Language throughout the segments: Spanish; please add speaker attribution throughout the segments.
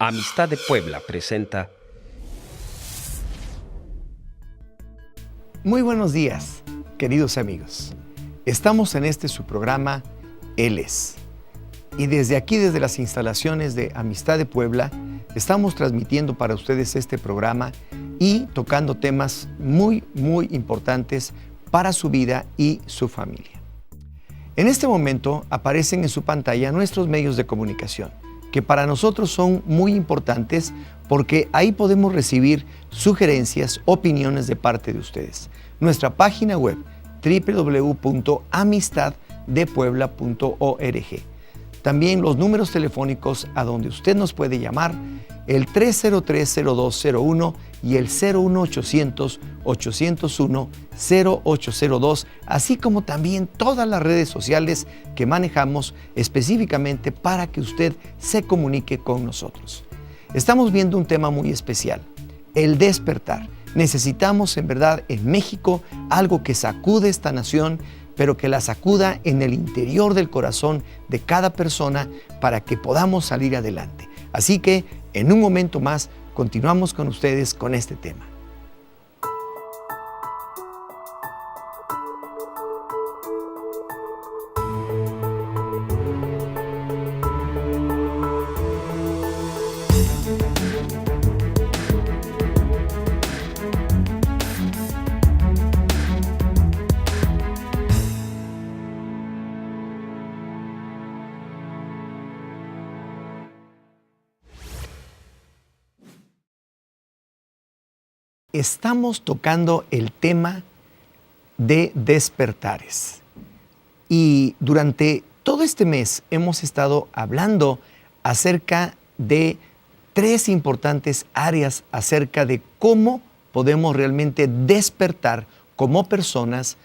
Speaker 1: Amistad de Puebla presenta.
Speaker 2: Muy buenos días, queridos amigos. Estamos en su programa Él es. Y desde aquí, desde las instalaciones de Amistad de Puebla, estamos transmitiendo para ustedes este programa y tocando temas muy importantes para su vida y su familia. En este momento aparecen en su pantalla nuestros medios de comunicación, que para nosotros son muy importantes porque ahí podemos recibir sugerencias, opiniones de parte de ustedes. Nuestra página web www.amistaddepuebla.org. También los números telefónicos a donde usted nos puede llamar, el 303-0201 y el 01800-801-0802, así como también todas las redes sociales que manejamos específicamente para que usted se comunique con nosotros. Estamos viendo un tema muy especial, el despertar. Necesitamos en verdad en México algo que sacude esta nación, pero que la sacuda en el interior del corazón de cada persona para que podamos salir adelante. Así que en un momento más continuamos con ustedes con este tema. Estamos tocando el tema de despertares. Y durante todo este mes hemos estado hablando acerca de tres importantes áreas acerca de cómo podemos realmente despertar como personas,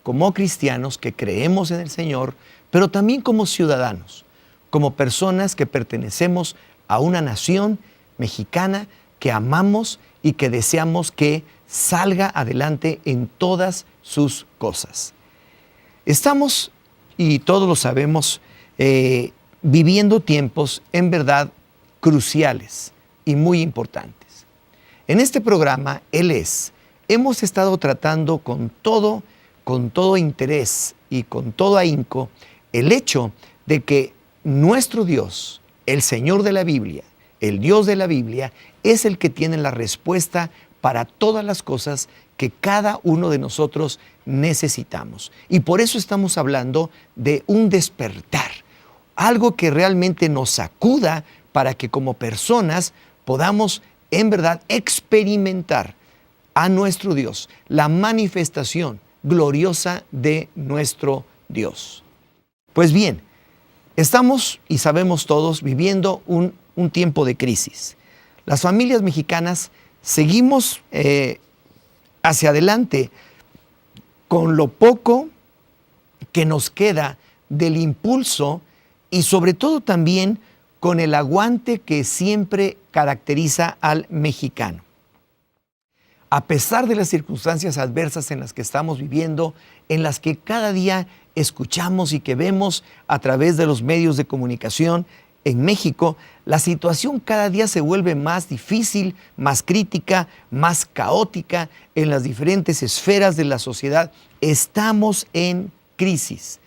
Speaker 2: como cristianos que creemos en el Señor, pero también como ciudadanos, como personas que pertenecemos a una nación mexicana que amamos y que deseamos que salga adelante en todas sus cosas. Estamos, y todos lo sabemos, viviendo tiempos en verdad cruciales y muy importantes. En este programa, Él es, hemos estado tratando con todo interés y con todo ahínco el hecho de que nuestro Dios, el Señor de la Biblia, el Dios de la Biblia, es el que tiene la respuesta para todas las cosas que cada uno de nosotros necesitamos. Y por eso estamos hablando de un despertar, algo que realmente nos sacuda para que como personas podamos en verdad experimentar a nuestro Dios, la manifestación gloriosa de nuestro Dios. Pues bien, estamos y sabemos todos viviendo un tiempo de crisis. Las familias mexicanas seguimos hacia adelante con lo poco que nos queda del impulso y sobre todo también con el aguante que siempre caracteriza al mexicano. A pesar de las circunstancias adversas en las que estamos viviendo, en las que cada día escuchamos y que vemos a través de los medios de comunicación, en México, la situación cada día se vuelve más difícil, más crítica, más caótica en las diferentes esferas de la sociedad. Estamos en crisis.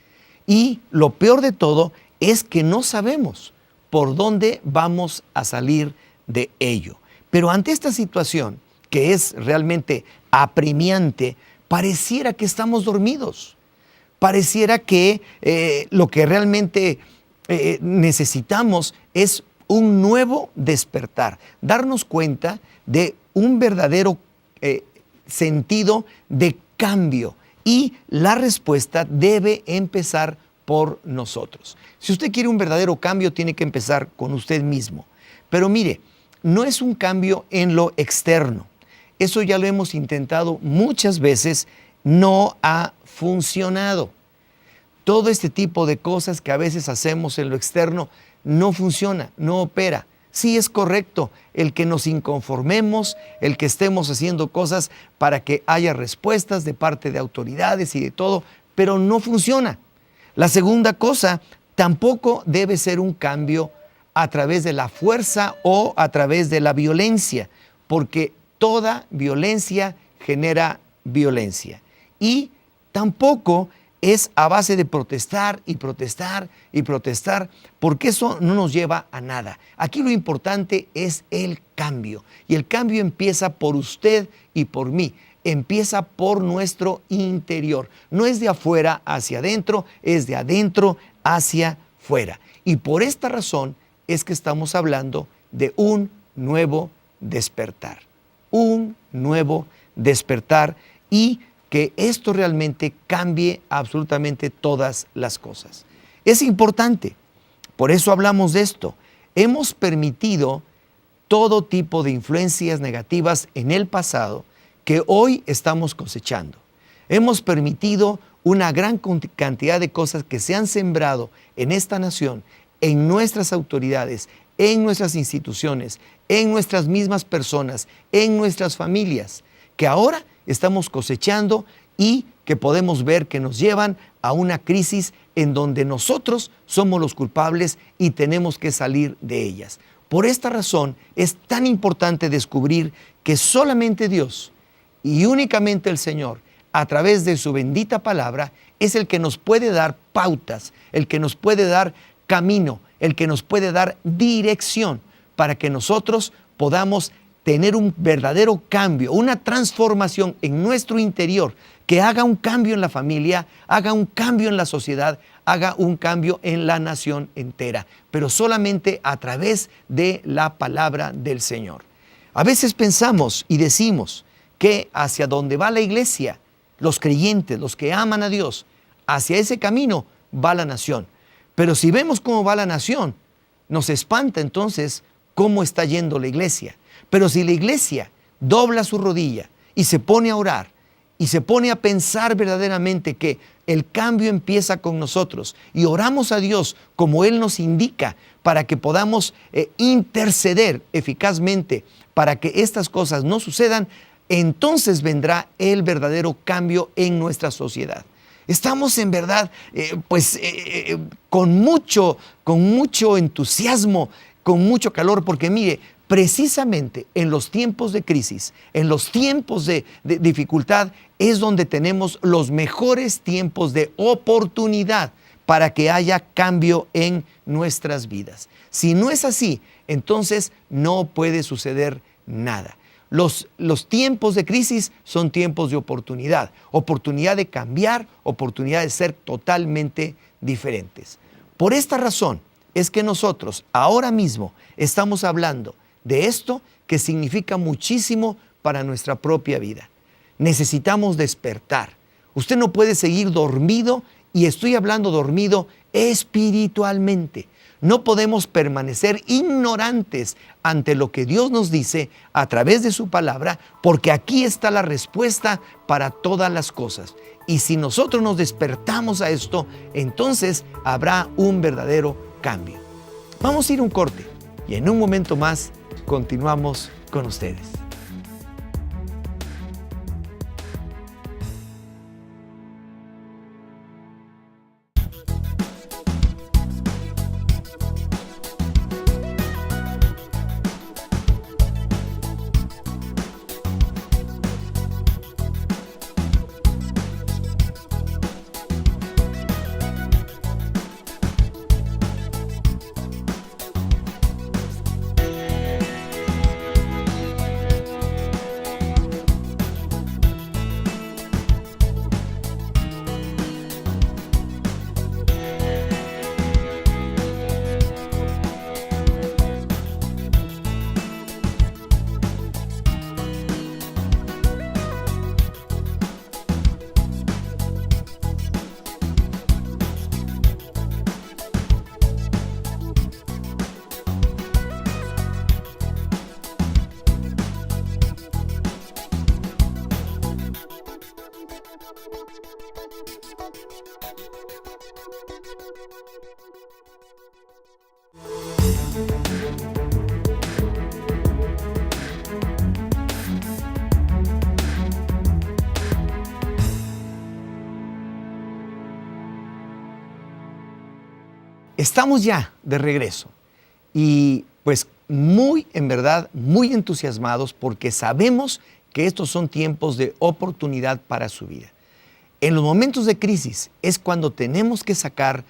Speaker 2: Y lo peor de todo es que no sabemos por dónde vamos a salir de ello. Pero ante esta situación, que es realmente apremiante, pareciera que estamos dormidos. Pareciera que lo que realmente necesitamos es un nuevo despertar, darnos cuenta de un verdadero sentido de cambio, y la respuesta debe empezar por nosotros. Si usted quiere un verdadero cambio, tiene que empezar con usted mismo. Pero mire, no es un cambio en lo externo. Eso ya lo hemos intentado muchas veces, no ha funcionado. Todo este tipo de cosas que a veces hacemos en lo externo no funciona, no opera. Sí es correcto el que nos inconformemos, el que estemos haciendo cosas para que haya respuestas de parte de autoridades y de todo, pero no funciona. La segunda cosa, tampoco debe ser un cambio a través de la fuerza o a través de la violencia, porque toda violencia genera violencia. Y tampoco es a base de protestar y protestar y protestar, porque eso no nos lleva a nada. Aquí lo importante es el cambio, y el cambio empieza por usted y por mí. Empieza por nuestro interior. No es de afuera hacia adentro, es de adentro hacia fuera. Y por esta razón es que estamos hablando de un nuevo despertar. Un nuevo despertar, y que esto realmente cambie absolutamente todas las cosas. Es importante, por eso hablamos de esto. Hemos permitido todo tipo de influencias negativas en el pasado que hoy estamos cosechando. Hemos permitido una gran cantidad de cosas que se han sembrado en esta nación, en nuestras autoridades, en nuestras instituciones, en nuestras mismas personas, en nuestras familias, que ahora estamos cosechando y que podemos ver que nos llevan a una crisis en donde nosotros somos los culpables y tenemos que salir de ellas. Por esta razón es tan importante descubrir que solamente Dios y únicamente el Señor, a través de su bendita palabra, es el que nos puede dar pautas, el que nos puede dar camino, el que nos puede dar dirección para que nosotros podamos tener un verdadero cambio, una transformación en nuestro interior, que haga un cambio en la familia, haga un cambio en la sociedad, haga un cambio en la nación entera, pero solamente a través de la palabra del Señor. A veces pensamos y decimos que hacia donde va la iglesia, los creyentes, los que aman a Dios, hacia ese camino va la nación. Pero si vemos cómo va la nación, nos espanta entonces cómo está yendo la iglesia. Pero si la iglesia dobla su rodilla y se pone a orar y se pone a pensar verdaderamente que el cambio empieza con nosotros y oramos a Dios como Él nos indica para que podamos interceder eficazmente para que estas cosas no sucedan, entonces vendrá el verdadero cambio en nuestra sociedad. Estamos en verdad con mucho entusiasmo, con mucho calor, porque mire, precisamente en los tiempos de crisis, en los tiempos de dificultad, es donde tenemos los mejores tiempos de oportunidad para que haya cambio en nuestras vidas. Si no es así, entonces no puede suceder nada. Los tiempos de crisis son tiempos de oportunidad de cambiar, oportunidad de ser totalmente diferentes. Por esta razón es que nosotros ahora mismo estamos hablando de esto que significa muchísimo para nuestra propia vida. Necesitamos despertar. Usted no puede seguir dormido, y estoy hablando dormido espiritualmente. No podemos permanecer ignorantes ante lo que Dios nos dice a través de su palabra, porque aquí está la respuesta para todas las cosas. Y si nosotros nos despertamos a esto, entonces habrá un verdadero cambio. Vamos a ir a un corte y en un momento más continuamos con ustedes. Estamos ya de regreso y pues en verdad, muy entusiasmados porque sabemos que estos son tiempos de oportunidad para su vida. En los momentos de crisis es cuando tenemos que sacar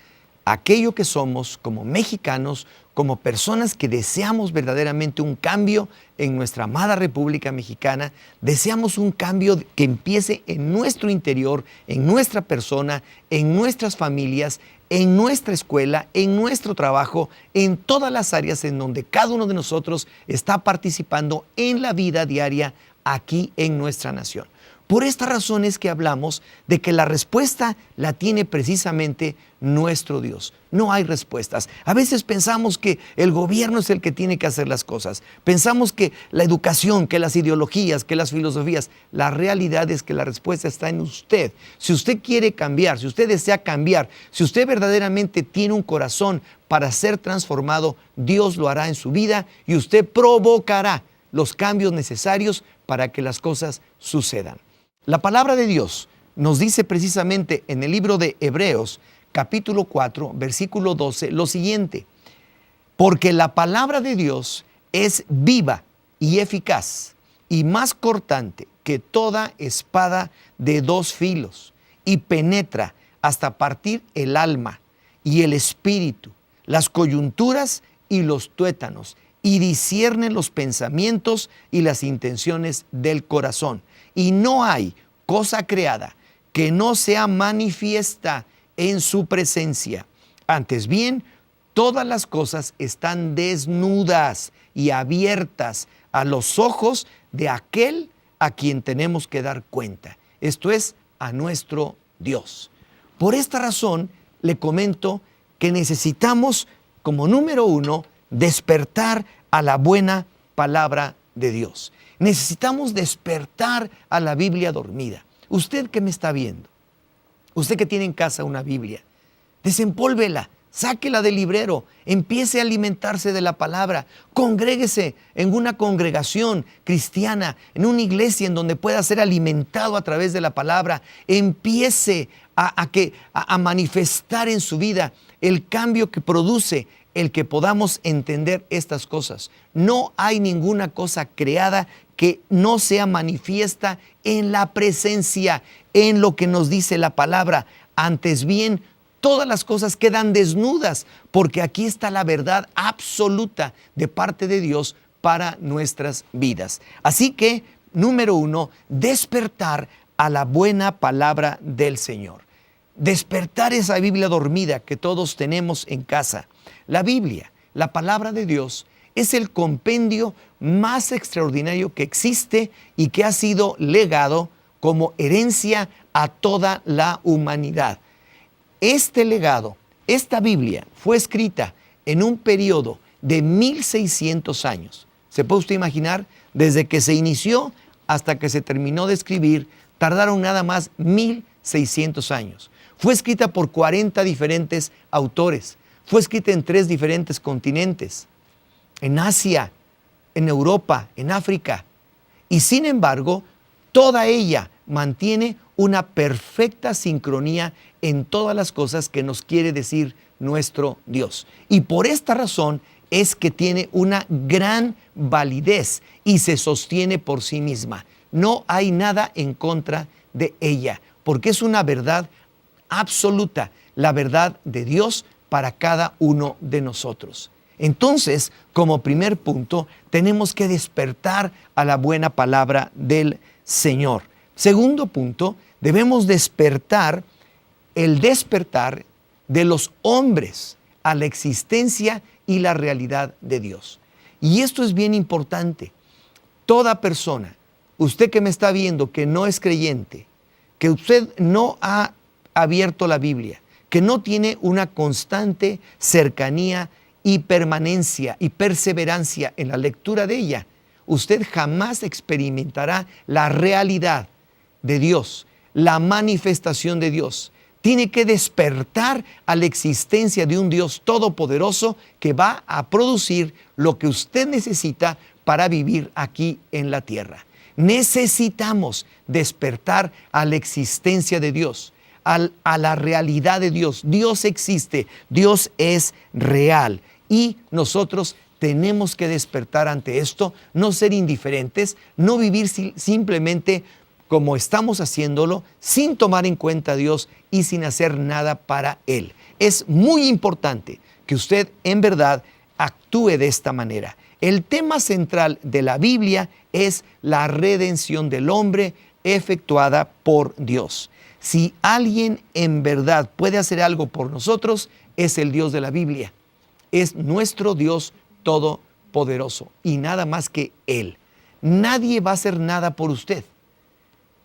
Speaker 2: aquello que somos como mexicanos, como personas que deseamos verdaderamente un cambio en nuestra amada República Mexicana, deseamos un cambio que empiece en nuestro interior, en nuestra persona, en nuestras familias, en nuestra escuela, en nuestro trabajo, en todas las áreas en donde cada uno de nosotros está participando en la vida diaria aquí en nuestra nación. Por esta razón es que hablamos de que la respuesta la tiene precisamente nuestro Dios. No hay respuestas. A veces pensamos que el gobierno es el que tiene que hacer las cosas. Pensamos que la educación, que las ideologías, que las filosofías. La realidad es que la respuesta está en usted. Si usted quiere cambiar, si usted desea cambiar, si usted verdaderamente tiene un corazón para ser transformado, Dios lo hará en su vida y usted provocará los cambios necesarios para que las cosas sucedan. La palabra de Dios nos dice precisamente en el libro de Hebreos, capítulo 4, versículo 12, lo siguiente: porque la palabra de Dios es viva y eficaz y más cortante que toda espada de dos filos y penetra hasta partir el alma y el espíritu, las coyunturas y los tuétanos, y discierne los pensamientos y las intenciones del corazón. Y no hay cosa creada que no sea manifiesta en su presencia. Antes bien, todas las cosas están desnudas y abiertas a los ojos de aquel a quien tenemos que dar cuenta. Esto es, a nuestro Dios. Por esta razón, le comento que necesitamos, como número uno, despertar a la buena palabra de Dios. Necesitamos despertar a la Biblia dormida. Usted que me está viendo, usted que tiene en casa una Biblia, desempólvela, sáquela del librero, empiece a alimentarse de la palabra, congréguese en una congregación cristiana, en una iglesia en donde pueda ser alimentado a través de la palabra, empiece a manifestar en su vida el cambio que produce el que podamos entender estas cosas. No hay ninguna cosa creada que no sea manifiesta en la presencia, en lo que nos dice la palabra. Antes bien, todas las cosas quedan desnudas, porque aquí está la verdad absoluta de parte de Dios para nuestras vidas. Así que, número uno, despertar a la buena palabra del Señor. Despertar esa Biblia dormida que todos tenemos en casa. La Biblia, la palabra de Dios, es el compendio más extraordinario que existe y que ha sido legado como herencia a toda la humanidad. Este legado, esta Biblia, fue escrita en un periodo de 1600 años. ¿Se puede usted imaginar? Desde que se inició hasta que se terminó de escribir, tardaron nada más 1600 años. Fue escrita por 40 diferentes autores. Fue escrita en 3 diferentes continentes, en Asia, en Europa, en África. Y sin embargo, toda ella mantiene una perfecta sincronía en todas las cosas que nos quiere decir nuestro Dios. Y por esta razón es que tiene una gran validez y se sostiene por sí misma. No hay nada en contra de ella, porque es una verdad absoluta, la verdad de Dios para cada uno de nosotros. Entonces, como primer punto, tenemos que despertar a la buena palabra del Señor. Segundo punto, debemos despertar de los hombres a la existencia y la realidad de Dios. Y esto es bien importante. Toda persona, usted que me está viendo, que no es creyente, que usted no ha abierto la Biblia, que no tiene una constante cercanía y permanencia y perseverancia en la lectura de ella, usted jamás experimentará la realidad de Dios, la manifestación de Dios. Tiene que despertar a la existencia de un Dios todopoderoso que va a producir lo que usted necesita para vivir aquí en la tierra. Necesitamos despertar a la existencia de Dios, a la realidad de Dios. Dios existe, Dios es real Y nosotros tenemos que despertar ante esto, no ser indiferentes, no vivir simplemente como estamos haciéndolo, sin tomar en cuenta a Dios y sin hacer nada para Él. Es muy importante que usted en verdad actúe de esta manera. El tema central de la Biblia es la redención del hombre efectuada por Dios. Si alguien en verdad puede hacer algo por nosotros, es el Dios de la Biblia. Es nuestro Dios todopoderoso y nada más que Él. Nadie va a hacer nada por usted.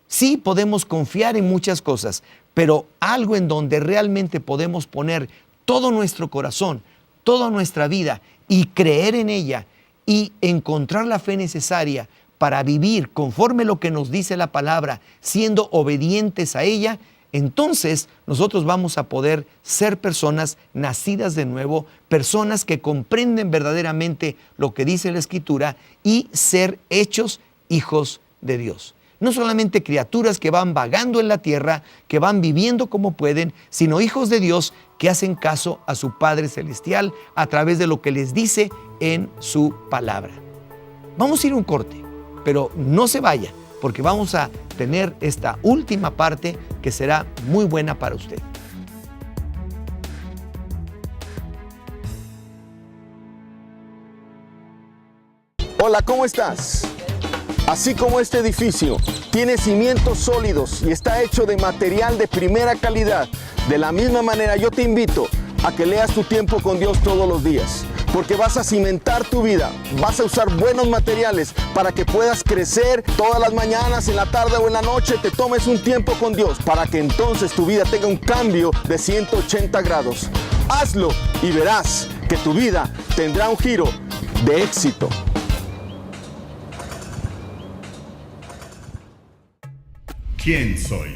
Speaker 2: Sí podemos confiar en muchas cosas, pero algo en donde realmente podemos poner todo nuestro corazón, toda nuestra vida y creer en ella y encontrar la fe necesaria para vivir conforme lo que nos dice la palabra, siendo obedientes a ella, entonces nosotros vamos a poder ser personas nacidas de nuevo, personas que comprenden verdaderamente lo que dice la Escritura y ser hechos hijos de Dios. No solamente criaturas que van vagando en la tierra, que van viviendo como pueden, sino hijos de Dios que hacen caso a su Padre Celestial a través de lo que les dice en su palabra. Vamos a ir a un corte, pero no se vaya, porque vamos a tener esta última parte que será muy buena para usted.
Speaker 3: Hola, ¿cómo estás? Así como este edificio tiene cimientos sólidos y está hecho de material de primera calidad, de la misma manera yo te invito a que leas tu tiempo con Dios todos los días, porque vas a cimentar tu vida, vas a usar buenos materiales para que puedas crecer todas las mañanas, en la tarde o en la noche, te tomes un tiempo con Dios para que entonces tu vida tenga un cambio de 180 grados. Hazlo y verás que tu vida tendrá un giro de éxito.
Speaker 4: ¿Quién soy?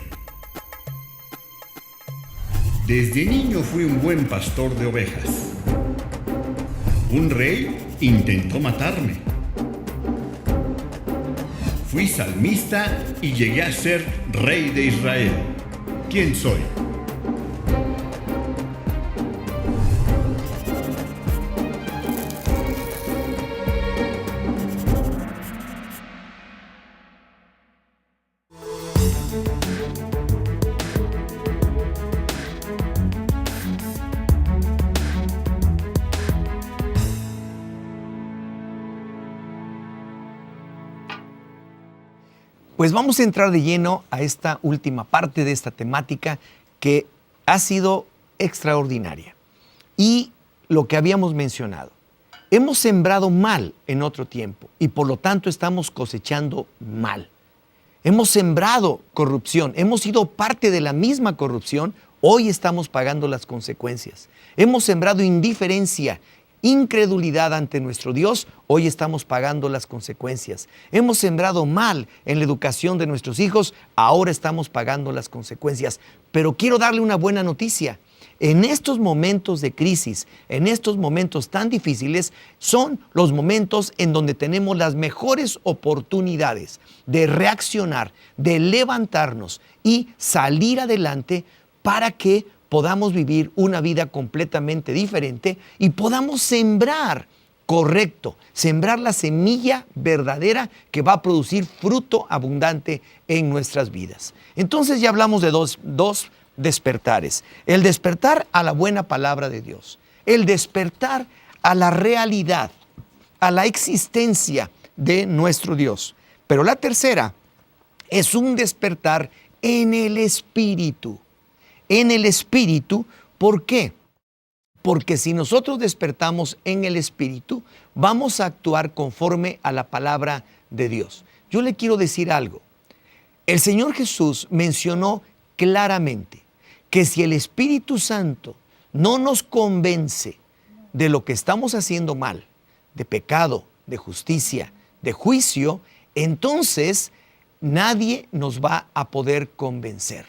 Speaker 4: Desde niño fui un buen pastor de ovejas. Un rey intentó matarme. Fui salmista y llegué a ser rey de Israel. ¿Quién soy?
Speaker 2: Pues vamos a entrar de lleno a esta última parte de esta temática que ha sido extraordinaria. Y lo que habíamos mencionado, hemos sembrado mal en otro tiempo y por lo tanto estamos cosechando mal. Hemos sembrado corrupción, hemos sido parte de la misma corrupción, hoy estamos pagando las consecuencias. Hemos sembrado indiferencia, incredulidad ante nuestro Dios, hoy estamos pagando las consecuencias. Hemos sembrado mal en la educación de nuestros hijos, ahora estamos pagando las consecuencias. Pero quiero darle una buena noticia. En estos momentos de crisis, en estos momentos tan difíciles, son los momentos en donde tenemos las mejores oportunidades de reaccionar, de levantarnos y salir adelante para que podamos vivir una vida completamente diferente y podamos sembrar correcto, sembrar la semilla verdadera que va a producir fruto abundante en nuestras vidas. Entonces ya hablamos de dos despertares. El despertar a la buena palabra de Dios, el despertar a la realidad, a la existencia de nuestro Dios. Pero la tercera es un despertar en el Espíritu. En el Espíritu, ¿por qué? Porque si nosotros despertamos en el Espíritu, vamos a actuar conforme a la palabra de Dios. Yo le quiero decir algo. El Señor Jesús mencionó claramente que si el Espíritu Santo no nos convence de lo que estamos haciendo mal, de pecado, de justicia, de juicio, entonces nadie nos va a poder convencer.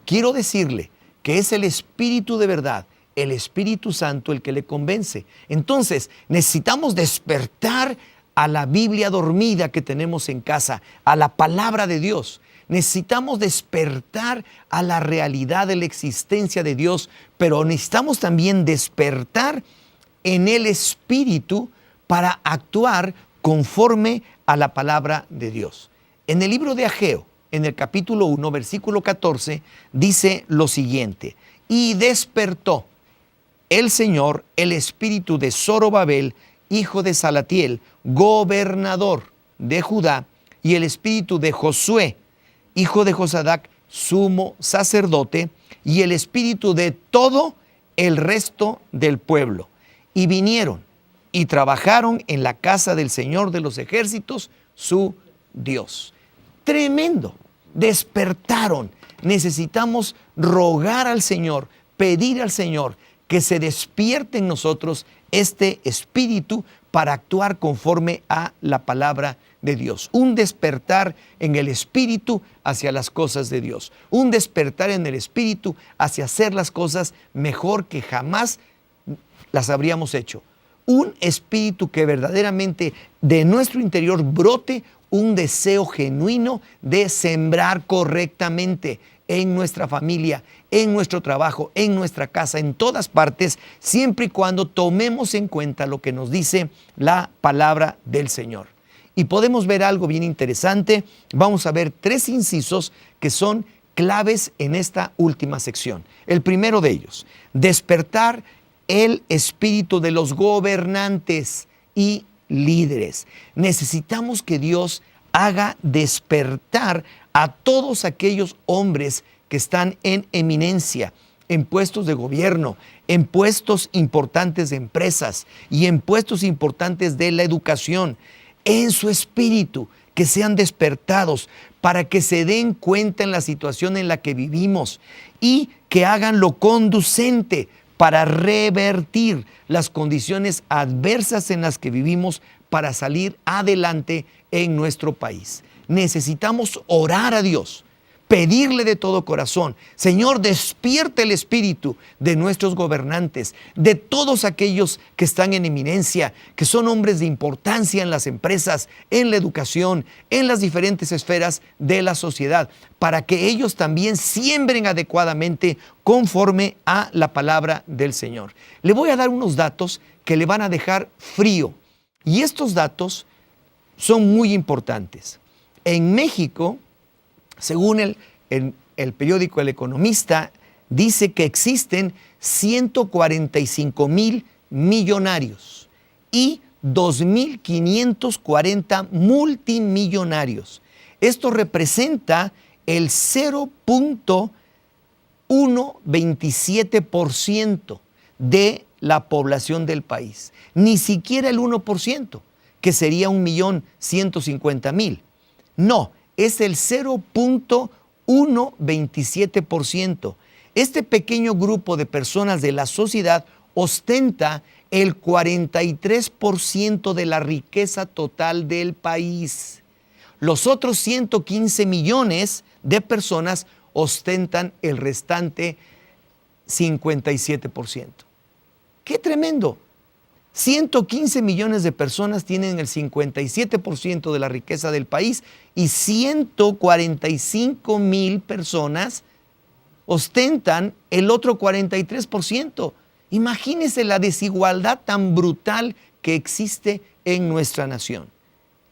Speaker 2: Quiero decirle que es el Espíritu de verdad, el Espíritu Santo el que le convence. Entonces, necesitamos despertar a la Biblia dormida que tenemos en casa, a la palabra de Dios. Necesitamos despertar a la realidad de la existencia de Dios, pero necesitamos también despertar en el Espíritu para actuar conforme a la palabra de Dios. En el libro de Ageo, en el capítulo 1, versículo 14, dice lo siguiente: y despertó el Señor el espíritu de Zorobabel, hijo de Salatiel, gobernador de Judá, y el espíritu de Josué, hijo de Josadac, sumo sacerdote, y el espíritu de todo el resto del pueblo. Y vinieron y trabajaron en la casa del Señor de los ejércitos, su Dios. Tremendo. Despertaron. Necesitamos rogar al Señor, pedir al Señor que se despierte en nosotros este espíritu para actuar conforme a la palabra de Dios. Un despertar en el espíritu hacia las cosas de Dios. Un despertar en el espíritu hacia hacer las cosas mejor que jamás las habríamos hecho. Un espíritu que verdaderamente de nuestro interior brote un deseo genuino de sembrar correctamente en nuestra familia, en nuestro trabajo, en nuestra casa, en todas partes, siempre y cuando tomemos en cuenta lo que nos dice la palabra del Señor. Y podemos ver algo bien interesante. Vamos a ver 3 incisos que son claves en esta última sección. El primero de ellos, despertar el espíritu de los gobernantes y líderes. Necesitamos que Dios haga despertar a todos aquellos hombres que están en eminencia, en puestos de gobierno, en puestos importantes de empresas y en puestos importantes de la educación, en su espíritu, que sean despertados para que se den cuenta en la situación en la que vivimos y que hagan lo conducente para revertir las condiciones adversas en las que vivimos para salir adelante en nuestro país. Necesitamos orar a Dios, pedirle de todo corazón: Señor, despierta el espíritu de nuestros gobernantes, de todos aquellos que están en eminencia, que son hombres de importancia en las empresas, en la educación, en las diferentes esferas de la sociedad, para que ellos también siembren adecuadamente conforme a la palabra del Señor. Le voy a dar unos datos que le van a dejar frío, y estos datos son muy importantes. En México, según el periódico El Economista, dice que existen 145,000 millonarios y 2,540 multimillonarios. Esto representa el 0.127% de la población del país. Ni siquiera el 1%, que sería 1,150,000. No, es el 0.127%. Este pequeño grupo de personas de la sociedad ostenta el 43% de la riqueza total del país. Los otros 115 millones de personas ostentan el restante 57%. ¡Qué tremendo! 115 millones de personas tienen el 57% de la riqueza del país y 145,000 personas ostentan el otro 43%. Imagínense la desigualdad tan brutal que existe en nuestra nación.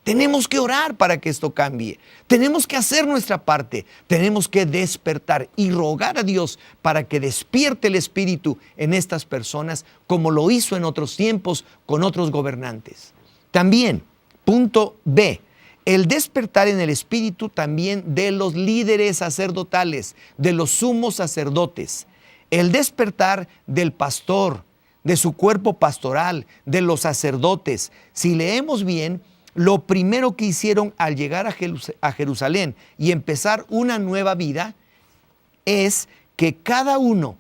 Speaker 2: Tenemos que orar para que esto cambie. Tenemos que hacer nuestra parte. Tenemos que despertar y rogar a Dios para que despierte el espíritu en estas personas, como lo hizo en otros tiempos con otros gobernantes. También, punto B, el despertar en el espíritu también de los líderes sacerdotales, de los sumos sacerdotes. El despertar del pastor, de su cuerpo pastoral, de los sacerdotes. Si leemos bien, lo primero que hicieron al llegar a Jerusalén y empezar una nueva vida es que cada uno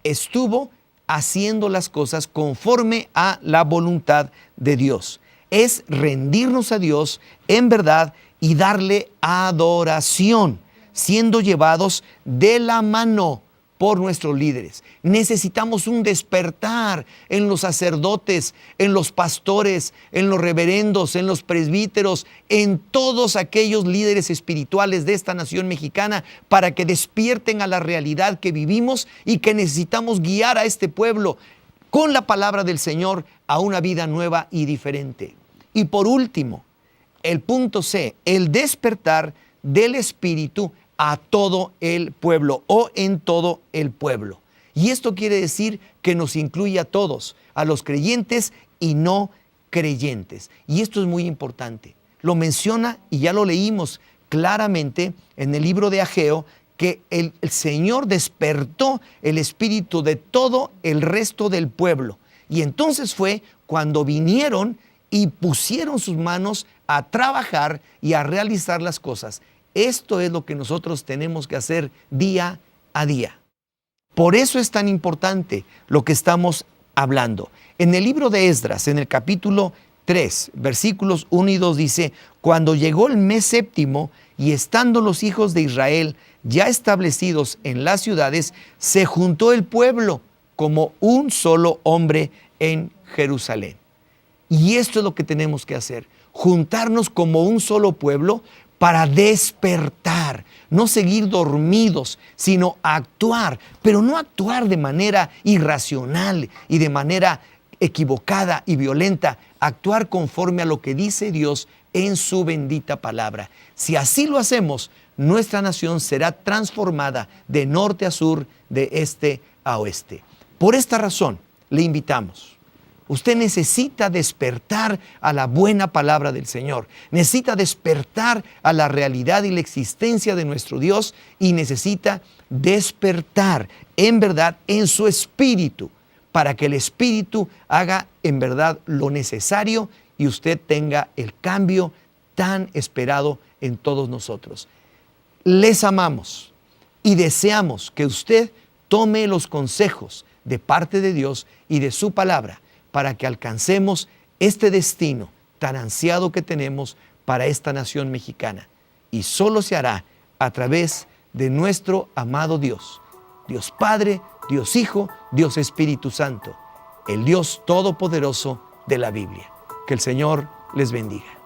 Speaker 2: estuvo haciendo las cosas conforme a la voluntad de Dios. Es rendirnos a Dios en verdad y darle adoración, siendo llevados de la mano por nuestros líderes. Necesitamos un despertar en los sacerdotes, en los pastores, en los reverendos, en los presbíteros, en todos aquellos líderes espirituales de esta nación mexicana, para que despierten a la realidad que vivimos y que necesitamos guiar a este pueblo con la palabra del Señor a una vida nueva y diferente. Y por último, el punto C, el despertar del Espíritu a todo el pueblo o en todo el pueblo. Y esto quiere decir que nos incluye a todos, a los creyentes y no creyentes. Y esto es muy importante. Lo menciona y ya lo leímos claramente en el libro de Ageo, que el Señor despertó el espíritu de todo el resto del pueblo. Y entonces fue cuando vinieron y pusieron sus manos a trabajar y a realizar las cosas. Esto es lo que nosotros tenemos que hacer día a día. Por eso es tan importante lo que estamos hablando. En el libro de Esdras, en el capítulo 3, versículos 1 y 2 dice: cuando llegó el mes séptimo y estando los hijos de Israel ya establecidos en las ciudades, se juntó el pueblo como un solo hombre en Jerusalén. Y esto es lo que tenemos que hacer, juntarnos como un solo pueblo para despertar, no seguir dormidos, sino actuar, pero no actuar de manera irracional y de manera equivocada y violenta, actuar conforme a lo que dice Dios en su bendita palabra. Si así lo hacemos, nuestra nación será transformada de norte a sur, de este a oeste. Por esta razón, le invitamos. Usted necesita despertar a la buena palabra del Señor. Necesita despertar a la realidad y la existencia de nuestro Dios y necesita despertar en verdad en su espíritu para que el espíritu haga en verdad lo necesario y usted tenga el cambio tan esperado en todos nosotros. Les amamos y deseamos que usted tome los consejos de parte de Dios y de su palabra para que alcancemos este destino tan ansiado que tenemos para esta nación mexicana. Y solo se hará a través de nuestro amado Dios, Dios Padre, Dios Hijo, Dios Espíritu Santo, el Dios Todopoderoso de la Biblia. Que el Señor les bendiga.